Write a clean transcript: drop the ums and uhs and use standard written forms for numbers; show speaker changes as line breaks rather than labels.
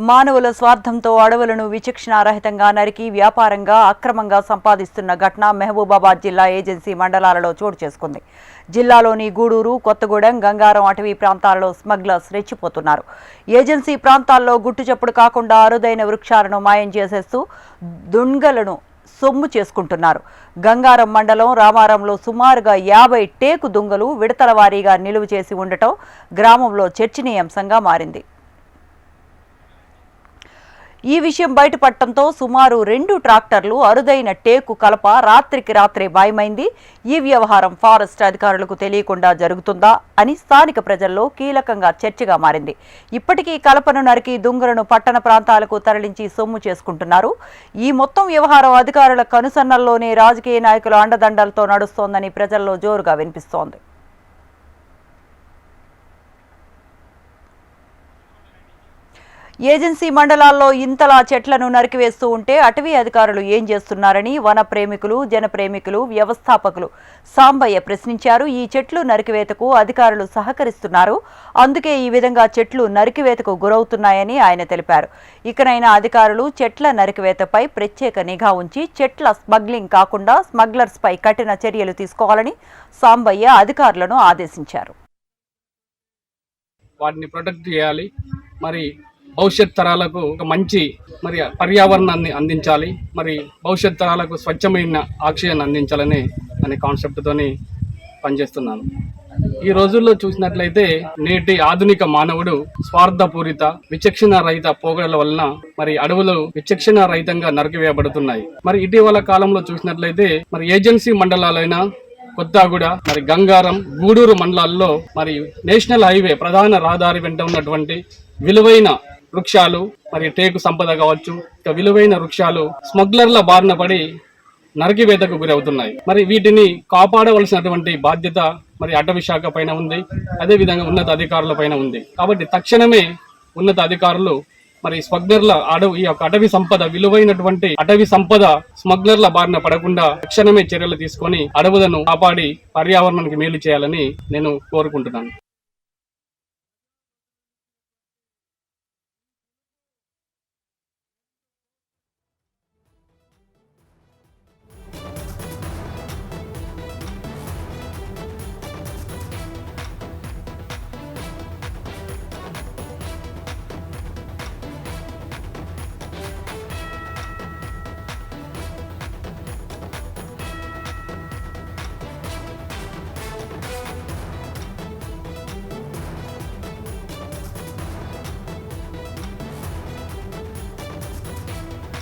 మానవుల స్వార్థంతో అడవులను విచక్షణారహితంగా నరికి వ్యాపారంగా అక్రమంగా సంపాదిస్తున్న ఘటన మహబూబాబాద్ జిల్లా ఏజెన్సీ మండలాలలో చోటు చేసుకుంది. జిల్లాలోని గూడూరు, కొత్తగూడెం, గంగారం అటవీ ప్రాంతాల్లో స్మగ్లర్స్ రెచ్చిపోతున్నారు. ఏజెన్సీ ప్రాంతాల్లో గుట్టుచప్పుడు కాకుండా అరుదైన వృక్షాలను మాయం చేసేస్తూ దుంగలను సొమ్ము చేసుకుంటున్నారు. గంగారం మండలం రామారంలో సుమారుగా 50 టేకు దుంగలు విడతల వారీగా నిలువ చేసి ఉండటం గ్రామంలో చర్చనీయాంశంగా మారింది. ఈ విషయం బయటపడటంతో సుమారు 2 ట్రాక్టర్లు అరుదైన టేకు కలప రాత్రికి రాత్రే మాయమైంది. ఈ వ్యవహారం ఫారెస్ట్ అధికారులకు తెలియకుండా జరుగుతుందా అని స్థానిక ప్రజల్లో కీలకంగా చర్చగా మారింది. ఇప్పటికీ కలపను నరికి దుంగలను పట్టణ ప్రాంతాలకు తరలించి సొమ్ము చేసుకుంటున్నారు. ఈ మొత్తం వ్యవహారం అధికారుల కనుసన్నల్లోనే రాజకీయ నాయకుల అండదండలతో నడుస్తోందని ప్రజల్లో జోరుగా వినిపిస్తోంది. ఏజెన్సీ మండలాల్లో ఇంతలా చెట్లను నరికివేస్తూ ఉంటే అటవీ అధికారులు ఏం చేస్తున్నారని వన ప్రేమికులు, జన ప్రేమికులు, వ్యవస్థాపకులు సాంబయ్య ప్రశ్నించారు. ఈ చెట్లు నరికివేతకు అధికారులు సహకరిస్తున్నారు, అందుకే ఈ విధంగా చెట్లు నరికివేతకు గురవుతున్నాయని ఆయన తెలిపారు. ఇకనైనా అధికారులు చెట్ల నరికివేతపై ప్రత్యేక నిఘా ఉంచి చెట్ల స్మగ్లింగ్ కాకుండా స్మగ్లర్స్ పై కఠిన చర్యలు తీసుకోవాలని సాంబయ్య అధికారులను ఆదేశించారు.
వాటిని ప్రొటెక్ట్ చేయాలి, మరి భవిష్యత్ తరాలకు ఒక మంచి పర్యావరణాన్ని అందించాలి, మరి భవిష్యత్ తరాలకు స్వచ్ఛమైన ఆక్సిజన్ అందించాలనే కాన్సెప్ట్తోని పనిచేస్తున్నాను. ఈ రోజుల్లో చూసినట్లయితే నేటి ఆధునిక మానవుడు స్వార్థపూరిత విచక్షణ రహిత పోగడల వలన మరి అడవులు విచక్షణ రహితంగా నరికివేయబడుతున్నాయి. మరి ఇటీవల కాలంలో చూసినట్లయితే మరి ఏజెన్సీ మండలాలైన కొత్తగూడ, మరి గంగారం, గూడూరు మండలాల్లో మరి నేషనల్ హైవే ప్రధాన రహదారి వెంట ఉన్నటువంటి విలువైన వృక్షాలు, మరి టేకు సంపద కావచ్చు, ఇక విలువైన వృక్షాలు స్మగ్లర్ల బారిన పడి నరికివేతకు గురవుతున్నాయి. మరి వీటిని కాపాడవలసినటువంటి బాధ్యత మరి అటవీ శాఖ పైన ఉంది, అదేవిధంగా ఉన్నత అధికారుల పైన ఉంది. కాబట్టి తక్షణమే ఉన్నత అధికారులు మరి స్మగ్లర్ల ఈ యొక్క అటవీ సంపద, విలువైనటువంటి అటవీ సంపద స్మగ్లర్ల బారిన పడకుండా తక్షణమే చర్యలు తీసుకొని అడవులను కాపాడి పర్యావరణానికి మేలు చేయాలని నేను కోరుకుంటున్నాను.